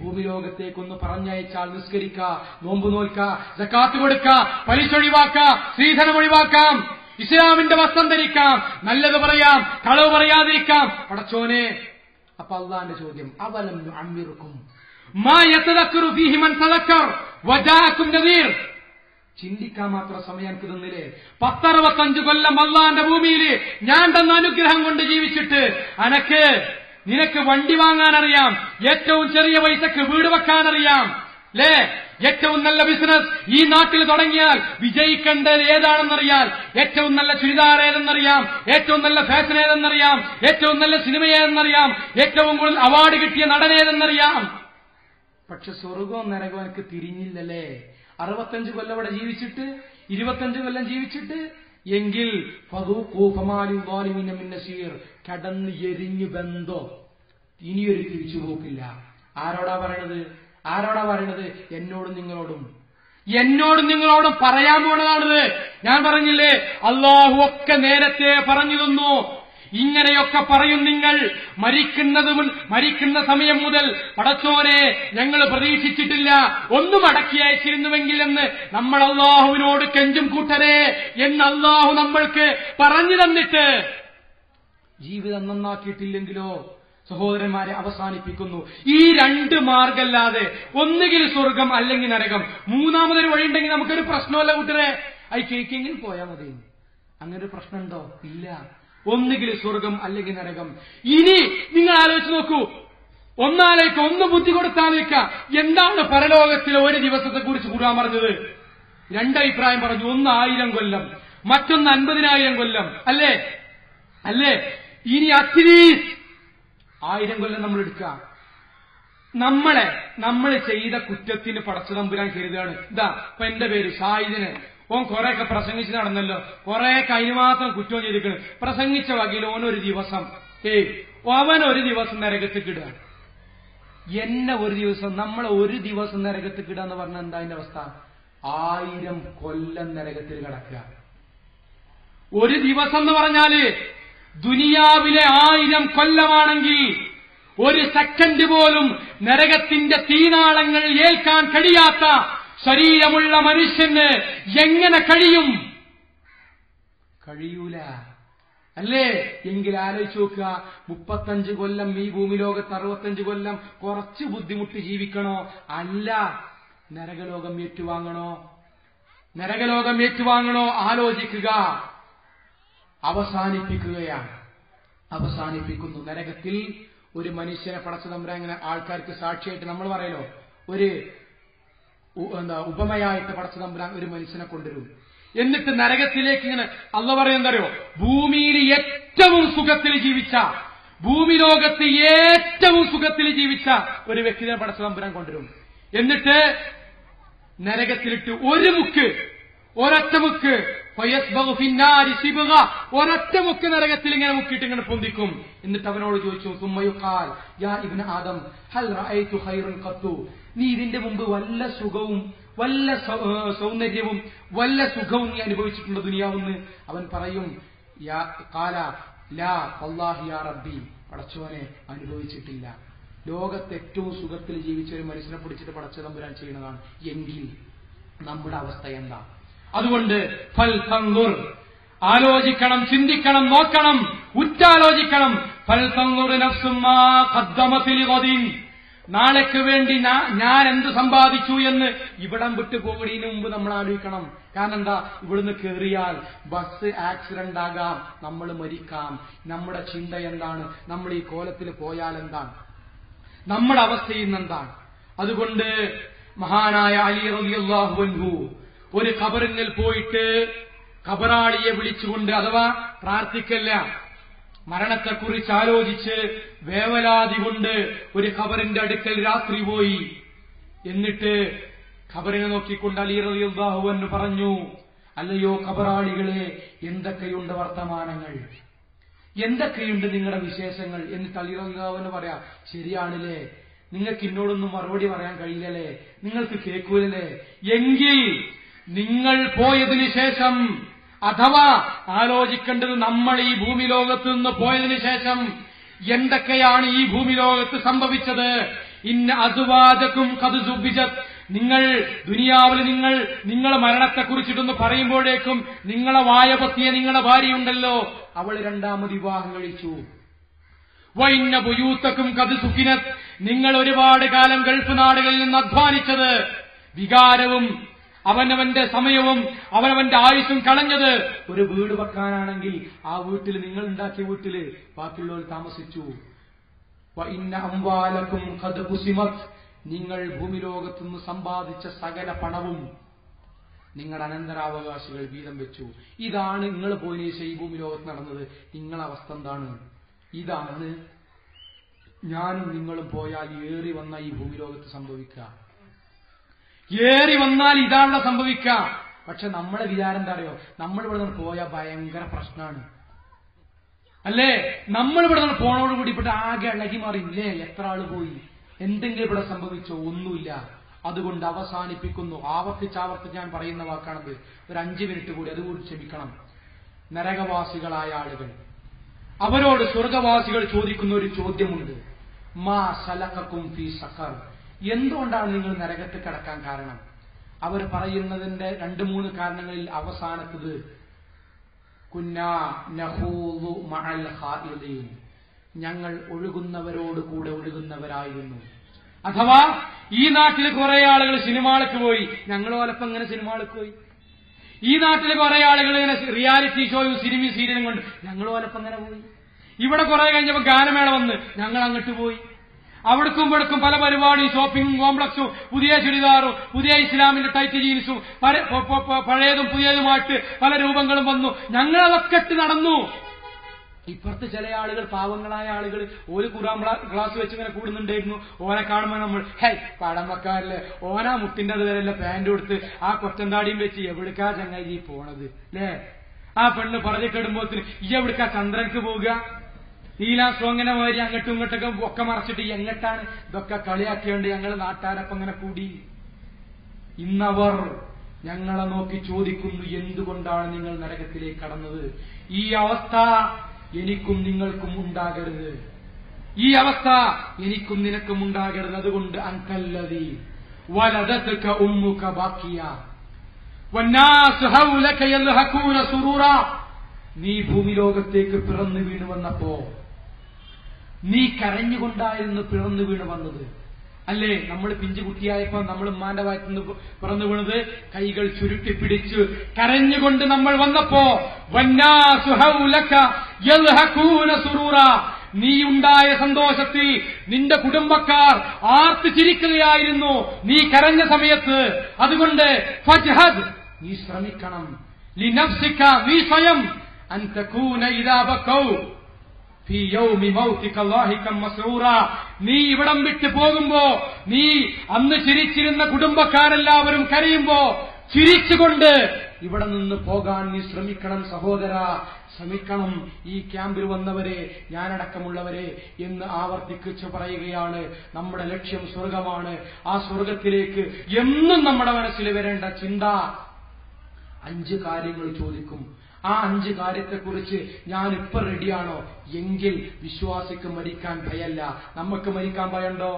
ഭൂമി ലോകത്തേക്കൊന്ന് പറഞ്ഞയച്ചാൽ നിസ്കരിക്ക, നോമ്പ് നോൽക്ക, സക്കാത്ത് കൊടുക്ക, പലിശ ഒഴിവാക്ക, സ്ത്രീധനം ഒഴിവാക്കാം, ഇസ്ലാമിന്റെ വസ്ത്രം ധരിക്കാം, നല്ലത് പറയാം, കളവ് പറയാതിരിക്കാം. പടച്ചോനെ, അപ്പൊ അള്ളാന്റെ ചോദ്യം, അവലം നുഅമ്മിറുക്കും മാ യതദക്കറു ഫീഹി മൻ തദക്കർ വജാഅകും നദീർ. ചിന്തിക്കാൻ മാത്രം സമയം എനിക്ക് തന്നില്ലേ? 10-65 കൊല്ലം അള്ളാന്റെ ഭൂമിയിൽ ഞാൻ തന്ന അനുഗ്രഹം കൊണ്ട് ജീവിച്ചിട്ട് നിനക്ക് വണ്ടി വാങ്ങാനറിയാം, ഏറ്റവും ചെറിയ പൈസക്ക് വീട് വെക്കാനറിയാം, അല്ലേ? ഏറ്റവും നല്ല ബിസിനസ് ഈ നാട്ടിൽ തുടങ്ങിയാൽ വിജയിക്കേണ്ടത് ഏതാണെന്നറിയാം, ഏറ്റവും നല്ല ചുരിദാർ ഏതെന്നറിയാം, ഏറ്റവും നല്ല ഫാഷൻ ഏതെന്നറിയാം, ഏറ്റവും നല്ല സിനിമ ഏതെന്നറിയാം, ഏറ്റവും കൂടുതൽ അവാർഡ് കിട്ടിയ നടനേതെന്നറിയാം. പക്ഷെ സ്വർഗവും നരകവും എനിക്ക് തിരിഞ്ഞില്ലല്ലേ? 65 കൊല്ലം ഇവിടെ ജീവിച്ചിട്ട്, 25 കൊല്ലം ജീവിച്ചിട്ട്, എങ്കിൽ കടന്ന് എരിഞ്ഞു ബന്ധോ, ഇനിയൊരു തിരിച്ചുപോക്കില്ല. ആരോടാ പറയണത്? എന്നോടും നിങ്ങളോടും പറയാൻ പോണതാണിത്. ഞാൻ പറഞ്ഞില്ലേ, അള്ളാഹു ഒക്കെ നേരത്തെ പറഞ്ഞു തന്നു. ഇങ്ങനെയൊക്കെ പറയും നിങ്ങൾ. മരിക്കുന്ന സമയം മുതൽ പടച്ചോനെ ഞങ്ങൾ പ്രതീക്ഷിച്ചിട്ടില്ല, ഒന്നും അടക്കി അയച്ചിരുന്നുവെങ്കിൽ എന്ന് നമ്മൾ അള്ളാഹുവിനോട് കെഞ്ചും കൂട്ടരെ എന്ന് അള്ളാഹു നമ്മൾക്ക് പറഞ്ഞു തന്നിട്ട് ജീവിതം നന്നാക്കിയിട്ടില്ലെങ്കിലോ സഹോദരന്മാരെ അവസാനിപ്പിക്കുന്നു. ഈ 2 മാർഗമല്ലാതെ ഒന്നുകിൽ സ്വർഗം അല്ലെങ്കിൽ നരകം. മൂന്നാമതൊരു വഴിയുണ്ടെങ്കിൽ നമുക്കൊരു പ്രശ്നമല്ല കൂട്ടരെ, കേക്കെങ്കിലും പോയാൽ മതി. അങ്ങനെ ഒരു പ്രശ്നമുണ്ടോ? ഇല്ല. ഒന്നുകിൽ സ്വർഗം അല്ലെങ്കിൽ നരകം. ഇനി നിങ്ങൾ ആലോചിച്ച് നോക്കൂ, ഒന്ന് ബുദ്ധി കൊടുത്താലോചിക്കുക, എന്താണ് പരലോകത്തിലെ ഒരു ദിവസത്തെ കുറിച്ച് ഖുർആൻ പറഞ്ഞത്? 2 അഭിപ്രായം പറഞ്ഞു. ഒന്ന് 1000 കൊല്ലം, മറ്റൊന്ന് 50,000 കൊല്ലം. അല്ലേ? ഇനി അറ്റ്ലീസ്റ്റ് 1000 കൊല്ലം നമ്മൾ എടുക്കുക. നമ്മൾ ചെയ്ത കുറ്റത്തിന് പടച്ചതമ്പുരാൻ കരുതാണ്. ഇപ്പൊ എന്റെ പേര് ഷാഹിദിന്, ഓൻ കുറെയൊക്കെ പ്രസംഗിച്ച് നടന്നല്ലോ, കുറെയൊക്കെ അതിന് മാത്രം കുറ്റം ചെയ്തിരിക്കണം. പ്രസംഗിച്ച വകയിൽ ഓനൊരു ദിവസം അവനൊരു ദിവസം നരകത്തേക്ക് ഇടുക, എന്നെ ഒരു ദിവസം, നമ്മളെ ഒരു ദിവസം നരകത്തേക്ക് ഇടുക എന്ന് പറഞ്ഞാൽ എന്താ അതിന്റെ അവസ്ഥ? 1000 കൊല്ലം നരകത്തിൽ കിടക്കുക. ഒരു ദിവസം എന്ന് പറഞ്ഞാല് ദുനിയാവിലെ 1000 കൊല്ലമാണെങ്കിൽ ഒരു സെക്കൻഡ് പോലും നരകത്തിന്റെ തീനാളങ്ങൾ ഏൽക്കാൻ കഴിയാത്ത ശരീരമുള്ള മനുഷ്യന് എങ്ങനെ കഴിയും? കഴിയൂല, അല്ലേ? എങ്കിൽ ആലോചിച്ച് നോക്കുക, 35 കൊല്ലം ഈ ഭൂമി ലോകത്ത്, 65 കൊല്ലം കുറച്ച് ബുദ്ധിമുട്ട് ജീവിക്കണോ? അല്ല, നരകലോകം ഏറ്റുവാങ്ങണോ? ആലോചിക്കുക. അവസാനിപ്പിക്കുന്നു. നരകത്തിൽ ഒരു മനുഷ്യനെ പടച്ചതമ്പുരാൻ ഇങ്ങനെ ആൾക്കാർക്ക് സാക്ഷിയായിട്ട് നമ്മൾ പറയലോ, ഒരു ഉപമയായിട്ട് പടച്ചതമ്പുരാൻ ഒരു മനുഷ്യനെ കൊണ്ടുവരും. എന്നിട്ട് നരകത്തിലേക്ക് ഇങ്ങനെ അള്ള പറയുന്നറിയോ, ഭൂമിയിൽ ഏറ്റവും സുഖത്തിൽ ജീവിച്ച, ഭൂമി ലോകത്ത് ഏറ്റവും സുഖത്തിൽ ജീവിച്ച ഒരു വ്യക്തിയെ പടച്ചതമ്പുരാൻ കൊണ്ടുവരും. എന്നിട്ട് നരകത്തിലിട്ട് ഒരൊറ്റ മുക്ക് നരകത്തിൽ ഇങ്ങനെ മുക്കിയിട്ട് ഇങ്ങനെ പൊന്തിക്കും. എന്നിട്ട് അവനോട് ചോദിച്ചു, സുമ്മയുഖാൽ യാ ഇബ്ന ആദം ഹൽ റഅയ്തു ഖൈറൻ ഖത്തു, നീ ഇതിന്റെ മുമ്പ് വല്ല സുഖവും, വല്ല സൗന്ദര്യവും, വല്ല സുഖവും നീ അനുഭവിച്ചിട്ടുണ്ടോ ദുനിയാവെന്ന്? അവൻ പറയും, ഖാല ലാ വല്ലാഹി യാ റബ്ബി, പടച്ചോനെ അനുഭവിച്ചിട്ടില്ല. ലോകത്ത് ഏറ്റവും സുഖത്തിൽ ജീവിച്ച ഒരു മനുഷ്യനെ പിടിച്ചിട്ട് പടച്ചതമ്പുരാൻ ചെയ്യുന്നതാണ്. എങ്കിൽ നമ്മുടെ അവസ്ഥ എന്താ? അതുകൊണ്ട് ഫൽ തൻദുർ, ആലോചിക്കണം, ചിന്തിക്കണം, നോക്കണം, ഉറ്റാലോചിക്കണം. ഫൽ തൻദുർ നഫ്സും മാ ഖദ്ദമത് ലിഗദിൻ, നാളേക്ക് വേണ്ടി ഞാൻ എന്ത് സമ്പാദിച്ചു എന്ന് ഇവിടം വിട്ടു പോകുന്നതിന് മുമ്പ് നമ്മൾ ആലോചിക്കണം. കാരണം എന്താ? ഇവിടുന്ന് കയറിയാൽ ബസ് ആക്സിഡന്റ് ആകാം, നമ്മൾ മരിക്കാം. നമ്മുടെ ചിന്ത എന്താണ്? നമ്മൾ ഈ കോലത്തിൽ പോയാൽ എന്താണ്? നമ്മുടെ അവസ്ഥ ഇന്നെന്താണ്? അതുകൊണ്ട് മഹാനായ അലി റളിയല്ലാഹു അൻഹു ഒരു ഖബറിൽ പോയിട്ട് ഖബറാളിയെ വിളിച്ചുകൊണ്ട്, അഥവാ പ്രാർത്ഥിക്കല്ല, മരണത്തെക്കുറിച്ച് ആലോചിച്ച് വേവലാതി കൊണ്ട് ഒരു ഖബറിന്റെ അടുക്കൽ രാത്രി പോയി. എന്നിട്ട് ഖബറിനെ നോക്കിക്കൊണ്ട് അലി റളിയല്ലാഹു അൻഹു പറഞ്ഞു, അല്ലയോ ഖബറാളികളെ, എന്തൊക്കെയുണ്ട് വർത്തമാനങ്ങൾ, എന്തൊക്കെയുണ്ട് നിങ്ങളുടെ വിശേഷങ്ങൾ? എന്നിട്ട് അലി റളിയല്ലാഹു അൻഹു പറയാ, ശരിയാണില്ലേ, നിങ്ങൾക്ക് എന്നോടൊന്നും മറുപടി പറയാൻ കഴിയില്ലല്ലേ, നിങ്ങൾക്ക് കേൾക്കൂലല്ലേ? എങ്കിൽ നിങ്ങൾ പോയതിനു ശേഷം, അഥവാ ആലോചിക്കേണ്ടത് നമ്മൾ ഈ ഭൂമി ലോകത്ത് നിന്ന് പോയതിനു ശേഷം എന്തൊക്കെയാണ് ഈ ഭൂമി ലോകത്ത് സംഭവിച്ചത് ഇന്ന അസ്വാജകും ഖദ് സുബ്ബിജത്, നിങ്ങൾ ദുനിയാവിൽ നിങ്ങളെ മരണത്തെക്കുറിച്ചിട്ടൊന്ന് പറയുമ്പോഴേക്കും നിങ്ങളെ വായ പൊത്തിയ നിങ്ങളുടെ ഭാര്യയുണ്ടല്ലോ, അവൾ രണ്ടാമത് വിവാഹം കഴിച്ചു. വഇന്ന ബുയൂതകും ഖദ് സുകിനത്, നിങ്ങൾ ഒരുപാട് കാലം ഗൾഫ് നാടുകളിൽ നിന്ന് അധ്വാനിച്ചത്, വികാരവും അവനവന്റെ സമയവും അവനവന്റെ ആയുസ്സും കളഞ്ഞത് ഒരു വീട് വെക്കാനാണെങ്കിൽ ആ വീട്ടിൽ, നിങ്ങൾ ഉണ്ടാക്കിയ വീട്ടിൽ ബാക്കിയുള്ളവർ താമസിച്ചു. വഇന്ന അംവാലകും ഖദ് ഖുസിമത്, നിങ്ങൾ ഭൂമി ലോകത്തുനിന്ന് സമ്പാദിച്ച സകല പണവും നിങ്ങളുടെ അനന്തരാവകാശികൾ വീതം വെച്ചു. ഇതാണ് നിങ്ങൾ പോയി ഈ ഭൂമി ലോകത്ത് നടന്നത്. നിങ്ങളെ അവസ്ഥ എന്താണ്? ഇതാണ് ഞാനും നിങ്ങളും പോയാൽ ഏറി വന്ന ഈ ഭൂമി ലോകത്ത് സംഭവിക്കുക. ഏറി വന്നാൽ ഇതാണല്ലോ സംഭവിക്കുക. പക്ഷെ നമ്മളെ വിചാരം എന്താ അറിയോ? നമ്മളിവിടെ നിന്ന് പോയാൽ ഭയങ്കര പ്രശ്നമാണ്, അല്ലേ? നമ്മളിവിടെ നിന്ന് പോണോടുകൂടി ഇവിടെ ആകെ ഇളകി മാറിയില്ലേ? എത്ര ആള് പോയി? എന്തെങ്കിലും ഇവിടെ സംഭവിച്ചോ? ഒന്നുമില്ല. അതുകൊണ്ട് അവസാനിപ്പിക്കുന്നു. ആവർത്തിച്ചാവർത്തിച്ച് ഞാൻ പറയുന്ന വാക്കാണത്. ഒരു 5 മിനിറ്റ് കൂടി, അതുകൂടി ക്ഷമിക്കണം. നരകവാസികളായ ആളുകൾ, അവരോട് സ്വർഗവാസികൾ ചോദിക്കുന്ന ഒരു ചോദ്യമുണ്ട്. മാ സലകകും ഫീ സഖർ, എന്തുകൊണ്ടാണ് നിങ്ങൾ നരകത്തിൽ കിടക്കാൻ കാരണം? അവർ പറയുന്നതിന്റെ 2-3 കാരണങ്ങളിൽ അവസാനത്തത് കുന്നാ നഖൂദു മഅൽ ഖായിദീൻ, ഞങ്ങൾ ഒഴുകുന്നവരോട് കൂടെ ഒഴുകുന്നവരായിരുന്നു. അഥവാ ഈ നാട്ടിൽ കുറെ ആളുകൾ സിനിമകൾക്ക് പോയി, ഞങ്ങളും ഓലപ്പം ഇങ്ങനെ സിനിമകൾക്ക് പോയി. ഈ നാട്ടിൽ കുറെ ആളുകൾ ഇങ്ങനെ റിയാലിറ്റി ഷോയും സിനിമയും സീരിയലും കൊണ്ട് ഞങ്ങളും ഓലപ്പം ഇങ്ങനെ പോയി. ഇവിടെ കുറെ കഴിഞ്ഞപ്പോൾ ഗാനമേള വന്ന് ഞങ്ങൾ അങ്ങോട്ട് പോയി. അവിടേക്കും ഇവിടേക്കും പല പരിപാടിയും, ഷോപ്പിംഗ് കോംപ്ലക്സും, പുതിയ ചുരിദാറും, പുതിയ ഇസ്ലാമിന്റെ ടൈറ്റ് ജീൻസും, പഴയതും പുതിയതുമായിട്ട് പല രൂപങ്ങളും വന്നു. ഞങ്ങളതൊക്കെ ഇട്ട് നടന്നു. ഇപ്പുറത്ത് ചില ആളുകൾ, പാവങ്ങളായ ആളുകൾ, ഒരു ഖുർആൻ ക്ലാസ് വെച്ച് ഇങ്ങനെ കൂടുന്നുണ്ടായിരുന്നു. ഓനെ കാണുമ്പോൾ നമ്മൾ പടം വെക്കാറില്ലേ, ഓനാ മുട്ടിന്റെ അതുവരെയല്ല പാന്റ് കൊടുത്ത് ആ കൊറ്റന്താടിയും വെച്ച് എവിടേക്കാ ചങ്ങായി പോണത് അല്ലേ? ആ പെണ്ണ് പറഞ്ഞിട്ടിടുമ്പോത്തിന് ഈ എവിടേക്കാ ചന്ദ്രൻക്ക് പോവുക? നീലാസ്വങ്ങനെ മാതിരി അങ്ങോട്ടും ഇങ്ങോട്ടൊക്കെ ഒക്കെ മറച്ചിട്ട് എങ്ങട്ടാണ്? ഇതൊക്കെ കളിയാക്കിയോണ്ട് ഞങ്ങൾ നാട്ടാരപ്പം ഇങ്ങനെ കൂടി. ഇന്നവർ ഞങ്ങളെ നോക്കി ചോദിക്കുന്നു, എന്തുകൊണ്ടാണ് നിങ്ങൾ നരകത്തിലേക്ക് കടന്നത്? ഈ അവസ്ഥ എനിക്കും നിങ്ങൾക്കും ഉണ്ടാകരുത്. ഈ അവസ്ഥ എനിക്കും നിനക്കും ഉണ്ടാകരുത്. അതുകൊണ്ട് അൻകല്ലദീ വലദതക ഉമ്മുക ബാക്കിയ വന്നാസ് ഹൗലക യൽഹഖൂന സുറൂറാ, നീ ഭൂമി ലോകത്തേക്ക് പിറന്നു വീണു വന്നപ്പോ നീ കരഞ്ഞുകൊണ്ടായിരുന്നു പിറന്നു വീണു വന്നത്, അല്ലേ? നമ്മൾ പിഞ്ചുകുട്ടിയായപ്പോ നമ്മൾ ഉമ്മാന്റെ വയറ്റിൽ നിന്ന് പിറന്നു വീണത് കൈകൾ ചുരുട്ടി പിടിച്ച് കരഞ്ഞുകൊണ്ട് നമ്മൾ വന്നപ്പോ വന്നാസു ഹൗലക യൽഹഖൂന സുറൂറാ, നീ ഉണ്ടായ സന്തോഷത്തിൽ നിന്റെ കുടുംബക്കാർ ആർത്ത് ചിരിക്കുകയായിരുന്നു നീ കരഞ്ഞ സമയത്ത്. അതുകൊണ്ട് ഫജ്ഹദ്, നീ ശ്രമിക്കണം, ലിനഫ്സിക, നീ സ്വയം, അൻ തകൂന ഇദാ ബഖൗ ഫീ യൗമി മൗതിക ളാഹികം മസ്റൂറാ, നീ ഇവിടം വിട്ടു പോകുമ്പോ, നീ അന്ന് ചിരിച്ചിരുന്ന കുടുംബക്കാരെല്ലാവരും കരയുമ്പോ ചിരിച്ചുകൊണ്ട് ഇവിടെ നിന്ന് പോകാൻ നീ ശ്രമിക്കണം സഹോദര, ശ്രമിക്കണം. ഈ ക്യാമ്പിൽ വന്നവരെ, ഞാനടക്കമുള്ളവരെ എന്ന് ആവർത്തിച്ച് പറയുകയാണ്. നമ്മുടെ ലക്ഷ്യം സ്വർഗമാണ്. ആ സ്വർഗത്തിലേക്ക് എന്നും നമ്മുടെ മനസ്സിൽ വരേണ്ട ചിന്ത 5 കാര്യങ്ങൾ ചോദിക്കും. ആ 5 കാര്യത്തെക്കുറിച്ച് ഞാനിപ്പോ റെഡിയാണോ എങ്കിൽ വിശ്വാസിക്ക് മരിക്കാൻ ഭയല്ല. നമുക്ക് മരിക്കാൻ ഭയമുണ്ടോ?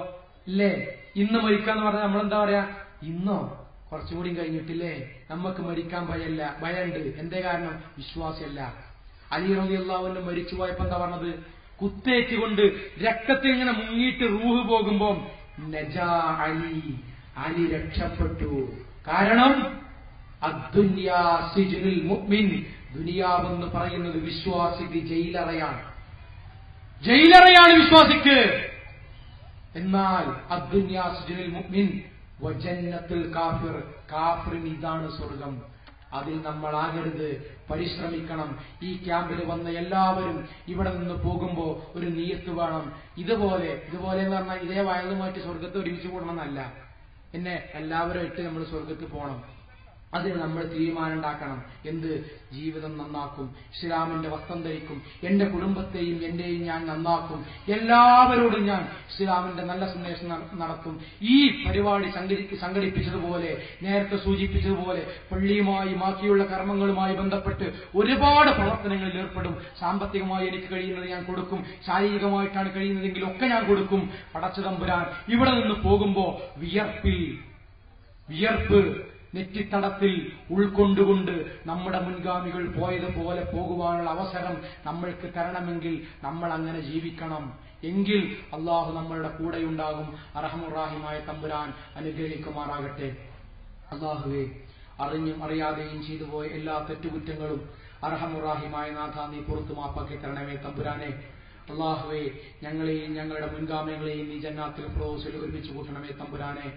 ഇല്ലേ? ഇന്ന് മരിക്കാന്ന് പറഞ്ഞാൽ നമ്മളെന്താ പറയാ? ഇന്നോ കുറച്ചും കൂടി കഴിഞ്ഞിട്ടില്ലേ? നമുക്ക് മരിക്കാൻ ഭയമുണ്ട്. എന്തേ കാരണം? വിശ്വാസിയല്ല. അലി റളിയല്ലാഹു അൻഹു മരിച്ചു പോയപ്പോ എന്താ പറഞ്ഞത്? കുത്തേറ്റുകൊണ്ട് രക്തത്തിൽ ഇങ്ങനെ മുങ്ങിയിട്ട് റൂഹ് പോകുമ്പോ നജാ അലി, അലി രക്ഷപ്പെട്ടു. കാരണം അദ്ദുനിയാ സിജ്നുൽ മുഅ്മിൻ, ദുനിയാവെന്ന് പറയുന്നത് വിശ്വാസിക്ക് ജയിലറയാണ്. ജയിലറയാണ് വിശ്വാസിക്ക്. എന്നാൽ അദ്ദുനിയാ സിജ്നുൽ മുഅ്മിൻ വജന്നത്തുൽ കാഫിർ, കാഫിറിന് ഇതാണ് സ്വർഗം. അതിൽ നമ്മളാകരുത്. പരിശ്രമിക്കണം. ഈ ക്യാമ്പിൽ വന്ന എല്ലാവരും ഇവിടെ നിന്ന് പോകുമ്പോ ഒരു നിയത്ത് വേണം. ഇതുപോലെ എന്ന് പറഞ്ഞാൽ ഇതേ വയലുമായിട്ട് സ്വർഗത്ത് ഒരുമിച്ച് കൂടണമെന്നല്ല. എല്ലാവരുമായിട്ട് നമ്മൾ സ്വർഗത്ത് പോകണം. അതിന് നമ്മൾ തീരുമാനം ഉണ്ടാക്കണം. എന്ത്? ജീവിതം നന്നാക്കും, ഇസ്ലാമിന്റെ വസ്ത്രം ധരിക്കും, എന്റെ കുടുംബത്തെയും എന്റെയും ഞാൻ നന്നാക്കും, എല്ലാവരോടും ഞാൻ ഇസ്ലാമിന്റെ നല്ല സന്ദേശം നടത്തും. ഈ പരിപാടി സംഘടിപ്പിച്ചതുപോലെ, നേരത്തെ സൂചിപ്പിച്ചതുപോലെ പള്ളിയുമായി ബാക്കിയുള്ള കർമ്മങ്ങളുമായി ബന്ധപ്പെട്ട് ഒരുപാട് പ്രവർത്തനങ്ങളിൽ ഏർപ്പെടും. സാമ്പത്തികമായി എനിക്ക് കഴിയുന്നത് ഞാൻ കൊടുക്കും, ശാരീരികമായിട്ടാണ് കഴിയുന്നതെങ്കിൽ ഒക്കെ ഞാൻ കൊടുക്കും. പടച്ചതമ്പുരാൻ ഇവിടെ നിന്ന് പോകുമ്പോ വിയർപ്പ് നെറ്റിത്തടത്തിൽ ഉൾക്കൊണ്ടുകൊണ്ട് നമ്മുടെ മുൻഗാമികൾ പോയതുപോലെ പോകുവാനുള്ള അവസരം നമ്മൾക്ക് തരണമെങ്കിൽ നമ്മൾ അങ്ങനെ ജീവിക്കണം. എങ്കിൽ അള്ളാഹു നമ്മളുടെ കൂടെയുണ്ടാകും. അർഹമുർ-റഹീമായ തമ്പുരാൻ അനുഗ്രഹിക്കുമാറാകട്ടെ. അള്ളാഹുവേ, അറിഞ്ഞും അറിയാതെയും ചെയ്തുപോയ എല്ലാ തെറ്റുകുറ്റങ്ങളും അർഹമുർ-റഹീമായ നാഥ നീ പുറത്തു മാപ്പാക്കി തരണമേ തമ്പുരാനെ. അള്ളാഹുവേ, ഞങ്ങളെയും ഞങ്ങളുടെ മുൻഗാമികളെയും നീ ജന്നാത്തുൽ ഫിർദൗസിൽ ഒരുമിച്ച് കൂട്ടണമേ തമ്പുരാനെ.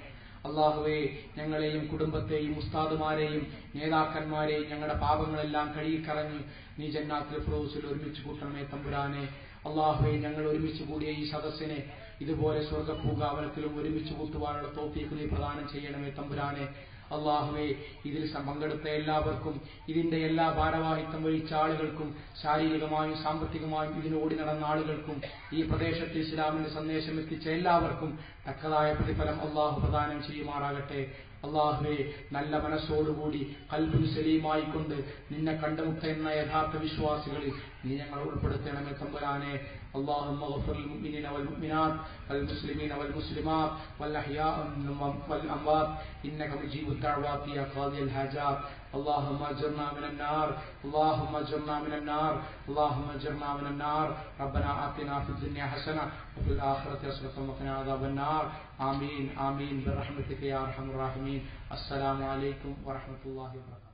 അള്ളാഹുവേ, ഞങ്ങളെയും കുടുംബത്തെയും ഉസ്താദുമാരെയും നേതാക്കന്മാരെയും ഞങ്ങളുടെ പാപങ്ങളെല്ലാം കഴുകിക്കളഞ്ഞ് നീ ജന്നാത്തുൽ ഫിർദൗസിൽ ഒരുമിച്ച് കൂട്ടണമേ തമ്പുരാനെ. അള്ളാഹുവേ, ഞങ്ങൾ ഒരുമിച്ച് കൂടിയ ഈ സദസ്സിനെ ഇതുപോലെ സ്വർഗ്ഗപൂങ്കാവനത്തിലും ഒരുമിച്ച് കൂട്ടുവാനുള്ള തൗഫീഖ് നീ പ്രദാനം ചെയ്യണമേ തമ്പുരാനെ. അള്ളാഹുവേ, ഇതിൽ പങ്കെടുത്ത എല്ലാവർക്കും, ഇതിന്റെ എല്ലാ ഭാരവാഹിത്വം വഹിച്ച ആളുകൾക്കും, ശാരീരികമായും സാമ്പത്തികമായും ഇതിനോടി നടന്ന ആളുകൾക്കും, ഈ പ്രദേശത്ത് ഇസ്ലാമിന്റെ സന്ദേശം എത്തിച്ച എല്ലാവർക്കും തക്കതായ പ്രതിഫലം അള്ളാഹു പ്രദാനം ചെയ്യുമാറാകട്ടെ. അള്ളാഹുവേ, നല്ല മനസ്സോടുകൂടി ഖൽബുൻ സലീമായിക്കൊണ്ട് നിന്നെ കണ്ടുമുട്ട എന്ന യഥാർത്ഥ വിശ്വാസികളിൽ നീ ഞങ്ങൾ ഉൾപ്പെടുത്തണമേ തമ്പുരാനെ. اللهم اغفر للمؤمنين والمؤمنات والمسلمين والمسلمات والأحياء والأموات إنك مجيب الدعوات يا قاضي الحاجات. اللهم اجرنا من النار، اللهم اجرنا من النار، اللهم اجرنا من النار. ربنا آتنا في الدنيا حسنة وفي الآخرة حسنة وقنا عذاب النار. آمين آمين برحمتك يا أرحم الراحمين. السلام عليكم ورحمة الله وبركاته.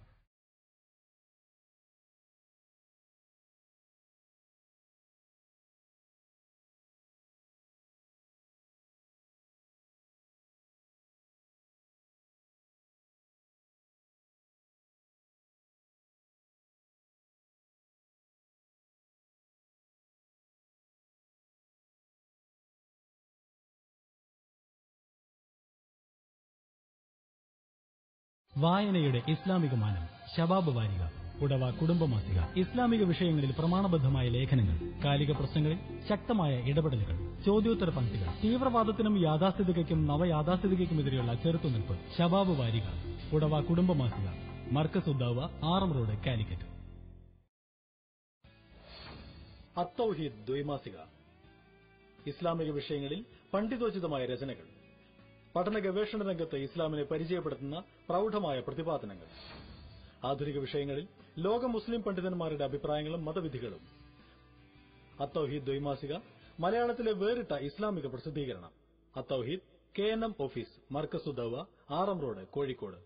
വായനയുടെ ഇസ്ലാമിക മാനം ശബാബ് വാരിക, ഉടവ കുടുംബമാസിക. ഇസ്ലാമിക വിഷയങ്ങളിൽ പ്രമാണബദ്ധമായ ലേഖനങ്ങൾ, കാലിക പ്രശ്നങ്ങളിൽ ശക്തമായ ഇടപെടലുകൾ, ചോദ്യോത്തര പങ്ക്തികൾ, തീവ്രവാദത്തിനും യാഥാസ്ഥിതികയ്ക്കും നവയാഥാസ്ഥിതികയ്ക്കുമെതിരെയുള്ള ചെറുത്തുനിൽപ്പ്. ശബാബ് വാരിക, ഉടവ കുടുംബമാസിക, മർക്കസ് ഉദ്ദാവ, ആറം റോഡ്, കാലിക്കറ്റ്. അത്തൗഹീദ് ദ്വൈമാസിക, ഇസ്ലാമിക വിഷയങ്ങളിൽ പണ്ഡിതോചിതമായ രചനകൾ, പഠന ഗവേഷണ രംഗത്ത് ഇസ്ലാമിനെ പരിചയപ്പെടുത്തുന്ന പ്രൌഢമായ പ്രതിപാദനങ്ങൾ, ആധുനിക വിഷയങ്ങളിൽ ലോക മുസ്ലിം പണ്ഡിതന്മാരുടെ അഭിപ്രായങ്ങളും മതവിധികളും. അത്തൗഹീദ് ദ്വൈമാസിക മലയാളത്തിലെ വേറിട്ട ഇസ്ലാമിക പ്രസിദ്ധീകരണം. Athouheed KNM office, Markaz Uddawa, Aram road, Kozhikode.